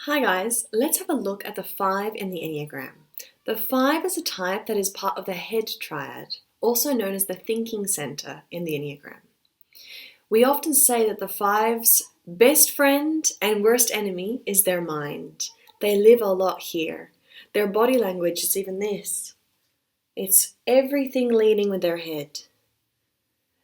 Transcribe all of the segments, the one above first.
Hi guys, let's have a look at the 5 in the Enneagram. The 5 is a type that is part of the head triad, also known as the thinking center in the Enneagram. We often say that the 5's best friend and worst enemy is their mind. They live a lot here. Their body language is even this. It's everything leading with their head.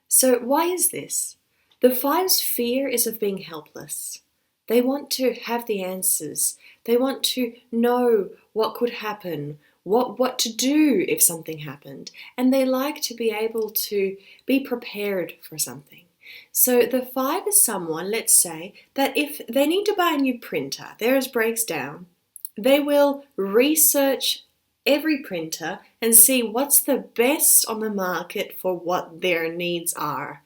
So why is this? The 5's fear is of being helpless. They want to have the answers. They want to know what could happen, what to do if something happened. And they like to be able to be prepared for something. So the 5 is someone, let's say, that if they need to buy a new printer, theirs breaks down, they will research every printer and see what's the best on the market for what their needs are.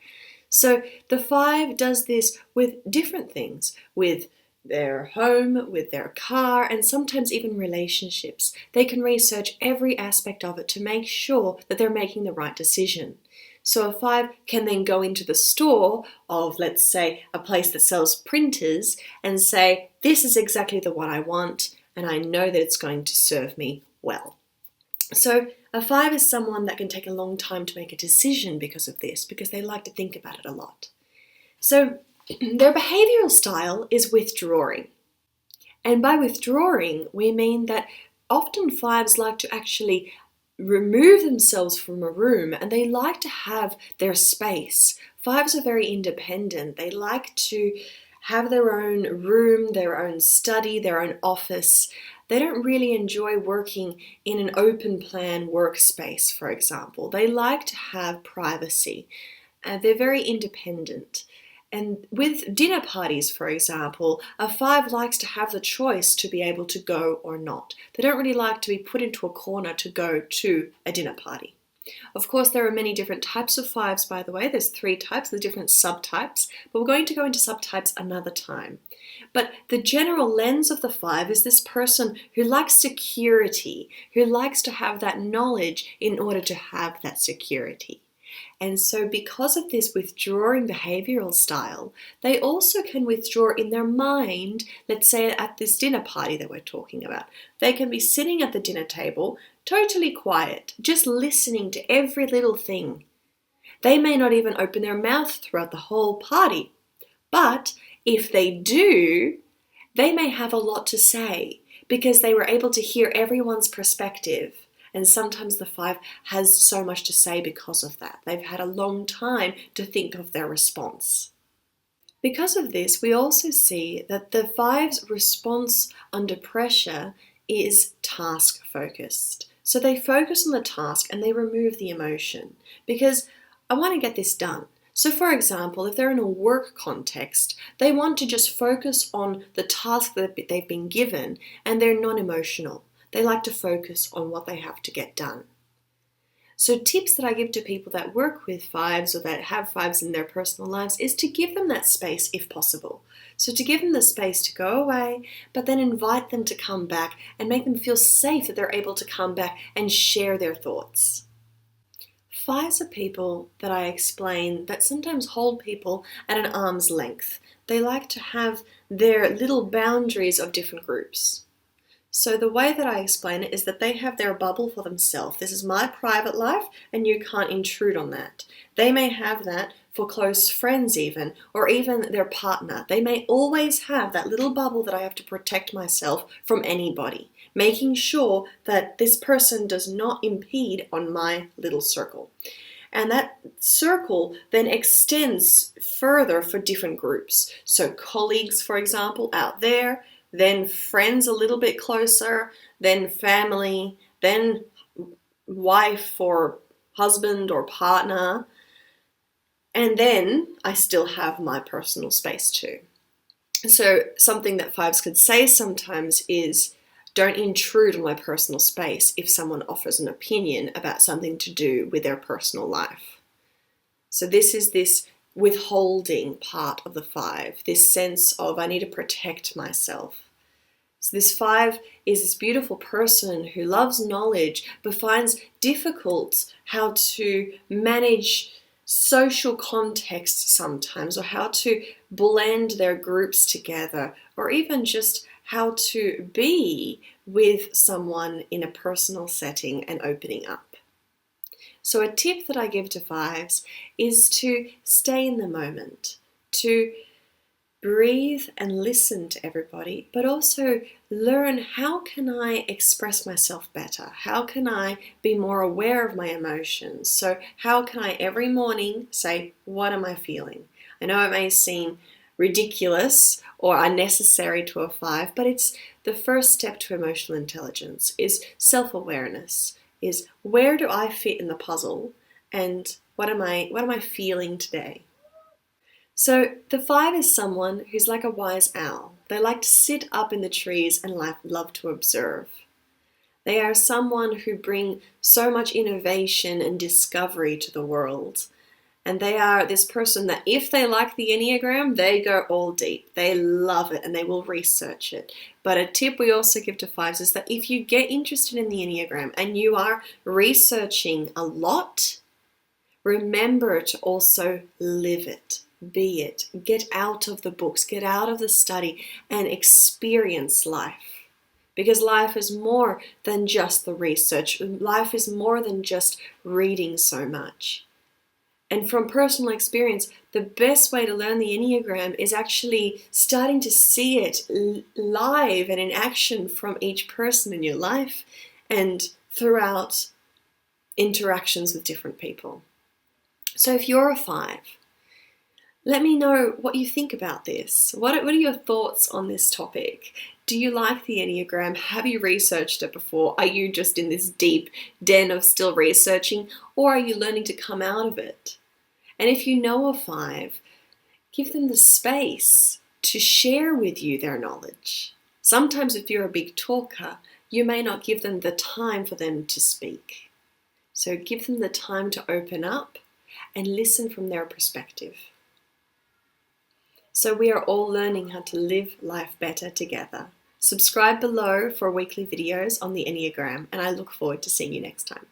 So the 5 does this with different things, with their home, with their car, and sometimes even relationships. They can research every aspect of it to make sure that they're making the right decision. So a 5 can then go into the store of, let's say, a place that sells printers and say, this is exactly the one I want, and I know that it's going to serve me well. So a 5 is someone that can take a long time to make a decision because of this, because they like to think about it a lot. So their behavioural style is withdrawing. And by withdrawing, we mean that often 5s like to actually remove themselves from a room and they like to have their space. 5s are very independent. They like to have their own room, their own study, their own office. They don't really enjoy working in an open plan workspace, for example. They like to have privacy. They're very independent. And with dinner parties, for example, a 5 likes to have the choice to be able to go or not. They don't really like to be put into a corner to go to a dinner party. Of course, there are many different types of 5s, by the way. There's 3 types, there's different subtypes, but we're going to go into subtypes another time. But the general lens of the 5 is this person who likes security, who likes to have that knowledge in order to have that security. And so because of this withdrawing behavioural style, they also can withdraw in their mind, let's say at this dinner party that we're talking about. They can be sitting at the dinner table, totally quiet, just listening to every little thing. They may not even open their mouth throughout the whole party. But if they do, they may have a lot to say because they were able to hear everyone's perspective. And sometimes the 5 has so much to say because of that. They've had a long time to think of their response. Because of this, we also see that the 5's response under pressure is task focused. So they focus on the task and they remove the emotion because I want to get this done. So for example, if they're in a work context, they want to just focus on the task that they've been given and they're non-emotional. They like to focus on what they have to get done. So tips that I give to people that work with 5s or that have 5s in their personal lives is to give them that space if possible. So to give them the space to go away, but then invite them to come back and make them feel safe that they're able to come back and share their thoughts. 5s are people that I explain that sometimes hold people at an arm's length. They like to have their little boundaries of different groups. So the way that I explain it is that they have their bubble for themselves. This is my private life and you can't intrude on that. They may have that for close friends even, or even their partner. They may always have that little bubble that I have to protect myself from anybody, making sure that this person does not impede on my little circle. And that circle then extends further for different groups. So colleagues, for example, out there, then friends a little bit closer, then family, then wife or husband or partner, and then I still have my personal space too. So something that 5s could say sometimes is, don't intrude on my personal space if someone offers an opinion about something to do with their personal life. So this is this withholding part of the 5, this sense of I need to protect myself. So this 5 is this beautiful person who loves knowledge but finds difficult how to manage social context sometimes, or how to blend their groups together, or even just how to be with someone in a personal setting and opening up. So a tip that I give to fives is to stay in the moment, to breathe and listen to everybody, but also learn, how can I express myself better? How can I be more aware of my emotions? So how can I every morning say, what am I feeling? I know it may seem ridiculous or unnecessary to a five, but it's the first step to emotional intelligence, is self-awareness, is where do I fit in the puzzle, and what am I feeling today? So the five is someone who's like a wise owl. They like to sit up in the trees and love to observe. They are someone who bring so much innovation and discovery to the world. And they are this person that if they like the Enneagram, they go all deep. They love it and they will research it. But a tip we also give to fives is that if you get interested in the Enneagram and you are researching a lot, remember to also live it. Be it. Get out of the books, get out of the study and experience life. Because life is more than just the research. Life is more than just reading so much. And from personal experience, the best way to learn the Enneagram is actually starting to see it live and in action from each person in your life and throughout interactions with different people. So if you're a five, let me know what you think about this. What are your thoughts on this topic? Do you like the Enneagram? Have you researched it before? Are you just in this deep den of still researching, or are you learning to come out of it? And if you know a five, give them the space to share with you their knowledge. Sometimes if you're a big talker, you may not give them the time for them to speak. So give them the time to open up and listen from their perspective. So we are all learning how to live life better together. Subscribe below for weekly videos on the Enneagram, and I look forward to seeing you next time.